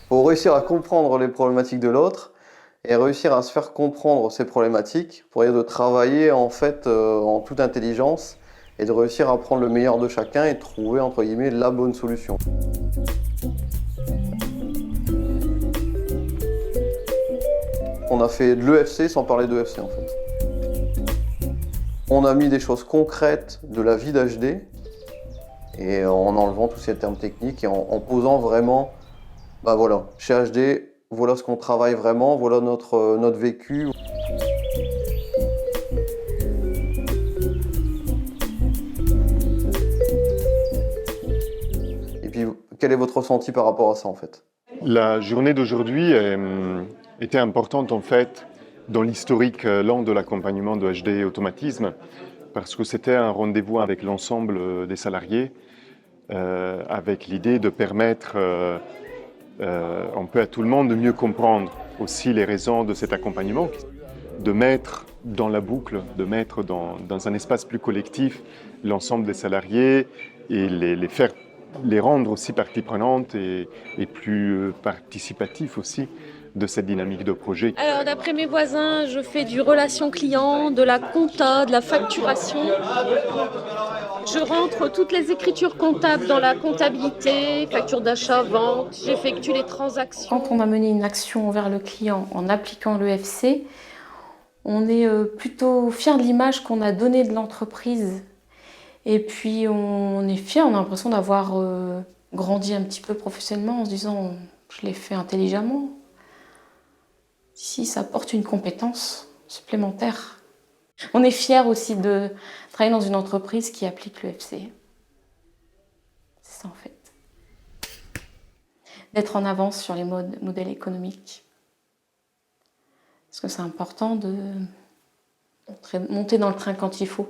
Pour réussir à comprendre les problématiques de l'autre et réussir à se faire comprendre ces problématiques, pour essayer de travailler en fait en toute intelligence et de réussir à prendre le meilleur de chacun et trouver entre guillemets la bonne solution. On a fait de l'EFC sans parler d'EFC en fait. On a mis des choses concrètes de la vie d'HD et en enlevant tous ces termes techniques et en posant vraiment, bah voilà, chez HD, voilà ce qu'on travaille vraiment, voilà notre vécu. Et puis, quel est votre ressenti par rapport à ça en fait? La journée d'aujourd'hui était importante en fait dans l'historique lent de l'accompagnement de HD Automatisme parce que c'était un rendez-vous avec l'ensemble des salariés avec l'idée de permettre un peu à tout le monde de mieux comprendre aussi les raisons de cet accompagnement, de mettre dans la boucle, de mettre dans un espace plus collectif l'ensemble des salariés et les rendre aussi partie prenante et plus participatifs aussi de cette dynamique de projet. Alors d'après mes voisins, je fais du relation client, de la compta, de la facturation. Je rentre toutes les écritures comptables dans la comptabilité, facture d'achat, vente, j'effectue les transactions. Quand on a mené une action envers le client en appliquant l'EFC, on est plutôt fier de l'image qu'on a donnée de l'entreprise. Et puis on est fier, on a l'impression d'avoir grandi un petit peu professionnellement en se disant je l'ai fait intelligemment. Si ça apporte une compétence supplémentaire. On est fier aussi de travailler dans une entreprise qui applique l'EFC. C'est ça en fait. D'être en avance sur les modèles économiques. Parce que c'est important de monter dans le train quand il faut.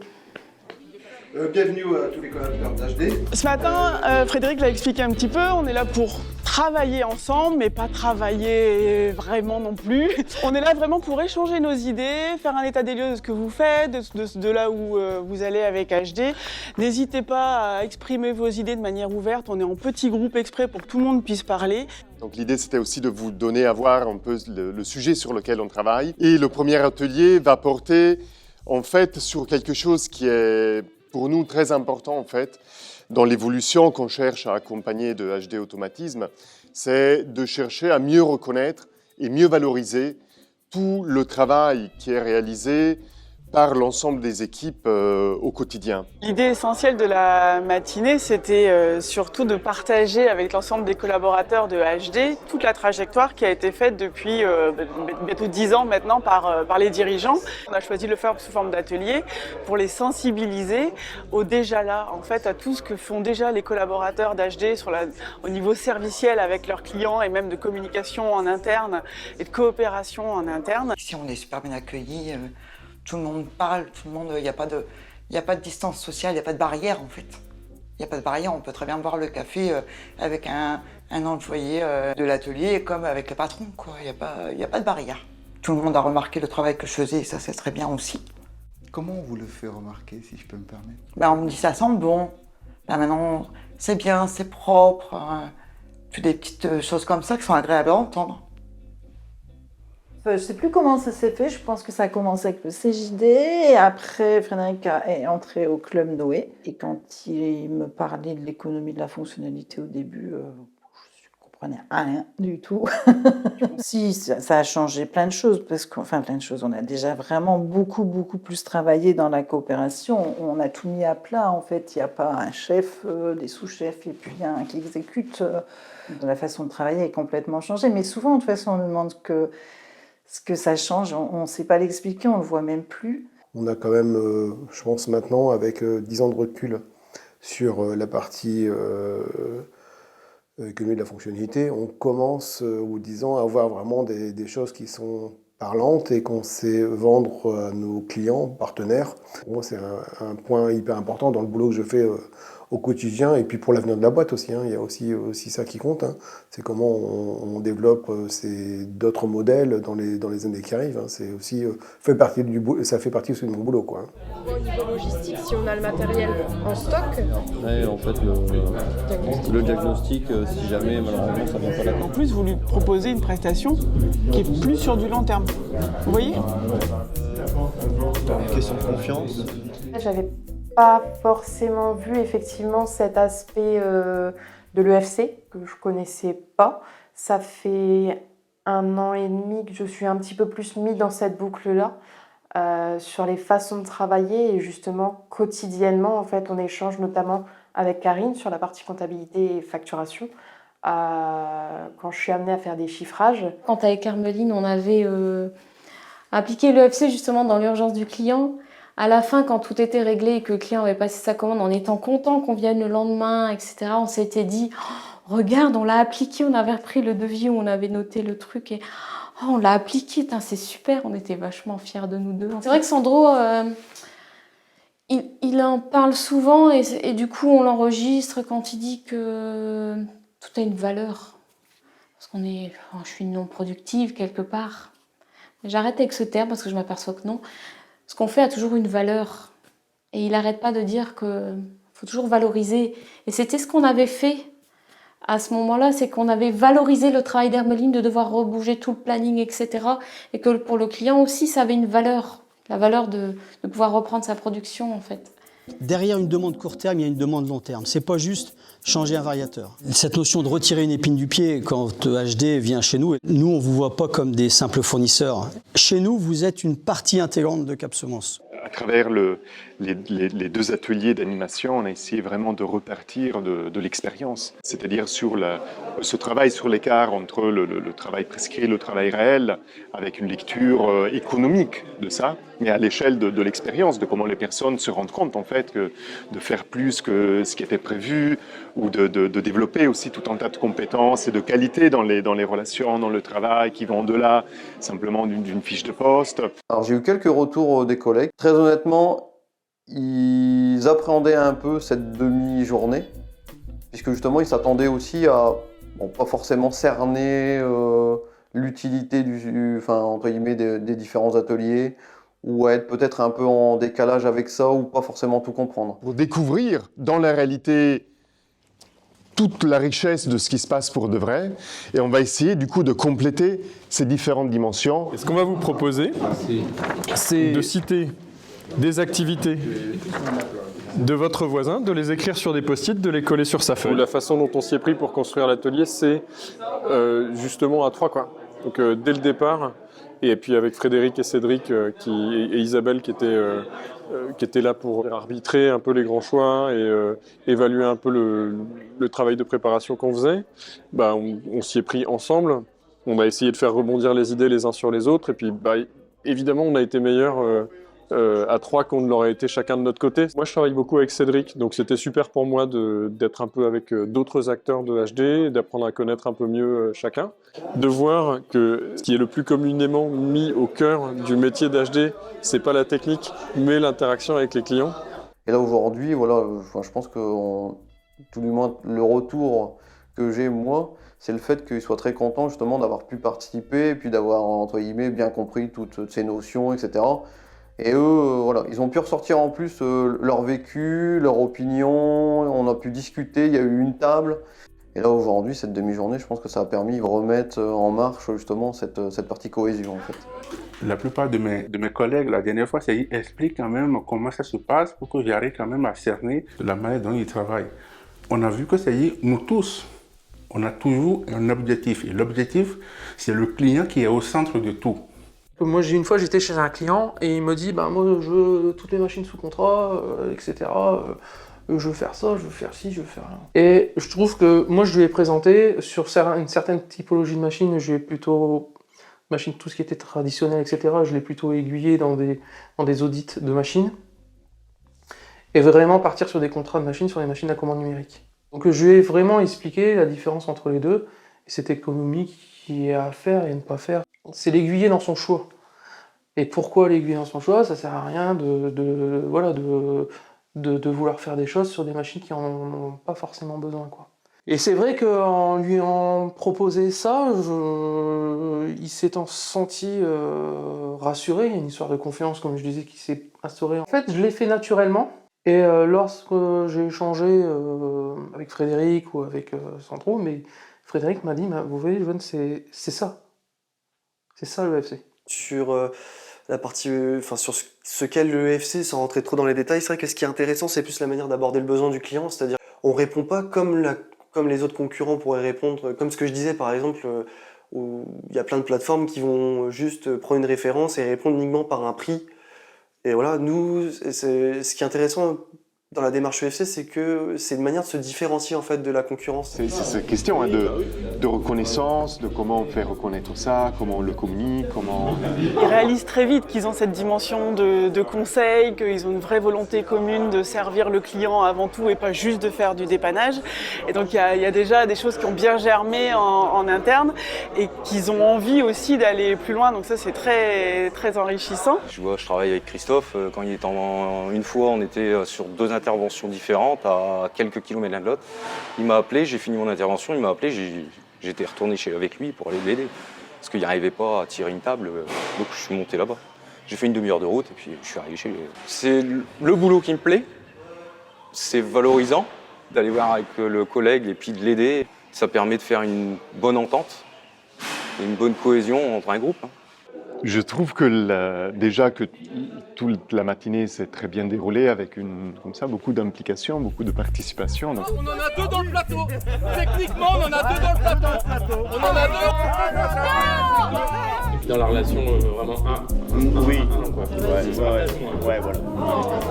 Bienvenue à tous les collaborateurs d'HD. Ce matin, Frédéric l'a expliqué un petit peu, on est là pour travailler ensemble, mais pas travailler vraiment non plus. On est là vraiment pour échanger nos idées, faire un état des lieux de ce que vous faites, de là où vous allez avec HD. N'hésitez pas à exprimer vos idées de manière ouverte, on est en petit groupe exprès pour que tout le monde puisse parler. Donc l'idée c'était aussi de vous donner à voir un peu le sujet sur lequel on travaille. Et le premier atelier va porter en fait sur quelque chose qui est pour nous très important en fait dans l'évolution qu'on cherche à accompagner de HD Automatisme, c'est de chercher à mieux reconnaître et mieux valoriser tout le travail qui est réalisé par l'ensemble des équipes au quotidien. L'idée essentielle de la matinée, c'était surtout de partager avec l'ensemble des collaborateurs de HD toute la trajectoire qui a été faite depuis bientôt 10 ans maintenant par les dirigeants. On a choisi de le faire sous forme d'atelier pour les sensibiliser au déjà là, en fait, à tout ce que font déjà les collaborateurs d'HD au niveau serviciel avec leurs clients et même de communication en interne et de coopération en interne. Ici, on est super bien accueillis. Tout le monde parle, tout le monde, il n'y a pas de distance sociale, il n'y a pas de barrière en fait. Il n'y a pas de barrière, on peut très bien boire le café avec un employé de l'atelier comme avec le patron, quoi. Il n'y a pas de barrière. Tout le monde a remarqué le travail que je faisais et ça c'est très bien aussi. Comment on vous le fait remarquer, si je peux me permettre? On me dit ça sent bon, maintenant c'est bien, c'est propre, toutes des petites choses comme ça qui sont agréables à entendre. Je ne sais plus comment ça s'est fait, je pense que ça a commencé avec le CJD, et après Frédéric est entré au Club Noé. Et quand il me parlait de l'économie de la fonctionnalité au début, je ne comprenais rien du tout. Si, ça a changé plein de choses, plein de choses, on a déjà vraiment beaucoup plus travaillé dans la coopération, on a tout mis à plat en fait, il n'y a pas un chef, des sous-chefs et puis un qui exécute. La façon de travailler est complètement changée, mais souvent de toute façon on nous demande ce que ça change, on ne sait pas l'expliquer, on ne le voit même plus. On a quand même, je pense maintenant, avec 10 ans de recul sur la partie économie de la fonctionnalité, on commence au bout de 10 ans à avoir vraiment des choses qui sont parlantes et qu'on sait vendre à nos clients, partenaires. Pour moi, c'est un point hyper important dans le boulot que je fais au quotidien et puis pour l'avenir de la boîte aussi. Il y a aussi ça qui compte. C'est comment on développe d'autres modèles dans les années qui arrivent. C'est aussi ça fait partie aussi de mon boulot, quoi. Au niveau logistique, si on a le matériel en stock. Ouais, en fait, le diagnostic, si jamais malheureusement ça vient pas là. En plus, vous lui proposez une prestation qui est plus sur du long terme. Vous voyez ? Une question de confiance. J'avais pas forcément vu effectivement cet aspect de l'EFC que je connaissais pas. Ça fait 1 an et demi que je suis un petit peu plus mis dans cette boucle-là. Sur les façons de travailler et justement quotidiennement en fait on échange notamment avec Karine sur la partie comptabilité et facturation quand je suis amenée à faire des chiffrages. Quand avec Hermeline on avait appliqué l'EFC justement dans l'urgence du client, à la fin quand tout était réglé et que le client avait passé sa commande en étant content qu'on vienne le lendemain, etc., on s'était dit oh, regarde on l'a appliqué, on avait repris le devis où on avait noté le truc et oh, on l'a appliqué, c'est super, on était vachement fiers de nous deux. C'est vrai que Sandro, il en parle souvent et du coup on l'enregistre quand il dit que tout a une valeur. Parce je suis non productive quelque part. J'arrête avec ce terme parce que je m'aperçois que non. Ce qu'on fait a toujours une valeur. Et il n'arrête pas de dire qu'il faut toujours valoriser. Et c'était ce qu'on avait fait. À ce moment-là, c'est qu'on avait valorisé le travail d'Hermeline, de devoir rebouger tout le planning, etc. Et que pour le client aussi, ça avait une valeur. La valeur de pouvoir reprendre sa production, en fait. Derrière une demande court terme, il y a une demande long terme. C'est pas juste changer un variateur. Cette notion de retirer une épine du pied quand HD vient chez nous, nous, on vous voit pas comme des simples fournisseurs. Chez nous, vous êtes une partie intégrante de Cap Semence. À travers les 2 ateliers d'animation, on a essayé vraiment de repartir de l'expérience, c'est-à-dire sur ce travail sur l'écart entre le travail prescrit et le travail réel, avec une lecture économique de ça, mais à l'échelle de l'expérience, de comment les personnes se rendent compte en fait que de faire plus que ce qui était prévu, ou de développer aussi tout un tas de compétences et de qualités dans les relations, dans le travail, qui vont au-delà simplement d'une fiche de poste. Alors j'ai eu quelques retours des collègues. Très honnêtement, ils appréhendaient un peu cette demi-journée, puisque justement ils s'attendaient aussi à, pas forcément cerner l'utilité entre guillemets des différents ateliers, ou à être peut-être un peu en décalage avec ça, ou pas forcément tout comprendre. Pour découvrir dans la réalité toute la richesse de ce qui se passe pour de vrai, et on va essayer du coup de compléter ces différentes dimensions. Et ce qu'on va vous proposer, c'est de citer des activités de votre voisin, de les écrire sur des post-it, de les coller sur sa feuille. La façon dont on s'y est pris pour construire l'atelier, c'est justement à 3, quoi. Donc dès le départ, et puis avec Frédéric et Cédric et Isabelle qui étaient là pour arbitrer un peu les grands choix et évaluer un peu le travail de préparation qu'on faisait, on s'y est pris ensemble. On a essayé de faire rebondir les idées les uns sur les autres, et puis évidemment on a été meilleurs à 3 qu'on ne l'aurait été chacun de notre côté. Moi je travaille beaucoup avec Cédric, donc c'était super pour moi d'être un peu avec d'autres acteurs de HD, d'apprendre à connaître un peu mieux chacun, de voir que ce qui est le plus communément mis au cœur du métier d'HD, c'est pas la technique, mais l'interaction avec les clients. Et là aujourd'hui, voilà, je pense que tout du moins le retour que j'ai moi, c'est le fait qu'ils soient très contents justement d'avoir pu participer et puis d'avoir entre guillemets bien compris toutes ces notions, etc. Et eux, voilà, ils ont pu ressortir en plus leur vécu, leur opinion, on a pu discuter, il y a eu une table. Et là aujourd'hui, cette demi-journée, je pense que ça a permis de remettre en marche justement cette partie cohésion en fait. La plupart de mes collègues, la dernière fois, ils expliquent quand même comment ça se passe pour que j'arrive quand même à cerner la manière dont ils travaillent. On a vu que nous tous, on a toujours un objectif. Et l'objectif, c'est le client qui est au centre de tout. Moi, une fois, j'étais chez un client et il me dit moi, je veux toutes les machines sous contrat, etc. Je veux faire ça, je veux faire ci, je veux faire là. Et je trouve que moi, je lui ai présenté sur une certaine typologie de machine, je lui ai plutôt machines, tout ce qui était traditionnel, etc., je l'ai plutôt aiguillé dans des audits de machines. Et vraiment partir sur des contrats de machines, sur les machines à commande numérique. Donc je lui ai vraiment expliqué la différence entre les deux, et cette économie qui est à faire et à ne pas faire. C'est l'aiguiller dans son choix. Et pourquoi l'aiguiller dans son choix? Ça sert à rien de vouloir faire des choses sur des machines qui en ont pas forcément besoin, quoi. Et c'est vrai qu'en lui en proposant ça, il s'est senti rassuré. Il y a une histoire de confiance, comme je disais, qui s'est instaurée. En fait, je l'ai fait naturellement. Et lorsque j'ai échangé avec Frédéric ou avec Sandro, mais Frédéric m'a dit, vous voyez, Joanne, c'est ça. C'est ça le FC. Sur la partie, sur ce qu'est le FC, sans rentrer trop dans les détails, c'est vrai que ce qui est intéressant, c'est plus la manière d'aborder le besoin du client, c'est-à-dire on répond pas comme les autres concurrents pourraient répondre, comme ce que je disais par exemple, où il y a plein de plateformes qui vont juste prendre une référence et répondre uniquement par un prix. Et voilà, nous, ce qui est intéressant dans la démarche UFC, c'est que c'est une manière de se différencier en fait de la concurrence. C'est cette question de reconnaissance, de comment on fait reconnaître ça, comment on le communique, comment... Ils réalisent très vite qu'ils ont cette dimension de conseil, qu'ils ont une vraie volonté commune de servir le client avant tout et pas juste de faire du dépannage. Et donc il y a déjà des choses qui ont bien germé en interne et qu'ils ont envie aussi d'aller plus loin. Donc ça c'est très, très enrichissant. Je travaille avec Christophe, quand il était une fois on était sur 2 interventions différentes à quelques kilomètres l'un de l'autre. Il m'a appelé, j'ai fini mon intervention, il m'a appelé, j'étais retourné avec lui pour aller l'aider. Parce qu'il n'arrivait pas à tirer une table, donc je suis monté là-bas. J'ai fait une demi-heure de route et puis je suis arrivé chez lui. C'est le boulot qui me plaît, c'est valorisant d'aller voir avec le collègue et puis de l'aider. Ça permet de faire une bonne entente, une bonne cohésion entre un groupe. Je trouve que déjà que toute la matinée s'est très bien déroulée avec comme ça, beaucoup d'implication, beaucoup de participation. Donc... On en a 2 dans le plateau. Techniquement, on en a 2 dans le plateau. On en a 2. Dans la relation vraiment oui. Ouais, voilà.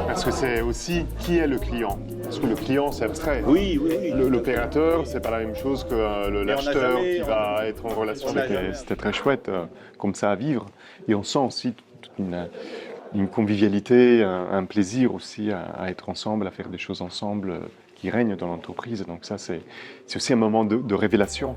Parce que c'est aussi qui est le client. Parce que le client, c'est abstrait. Oui. L'opérateur, c'est pas la même chose que l'acheteur qui va être en relation avec. C'était très chouette, comme ça, à vivre. Et on sent aussi toute une convivialité, un plaisir aussi à être ensemble, à faire des choses ensemble qui règnent dans l'entreprise. Donc ça, c'est aussi un moment de révélation.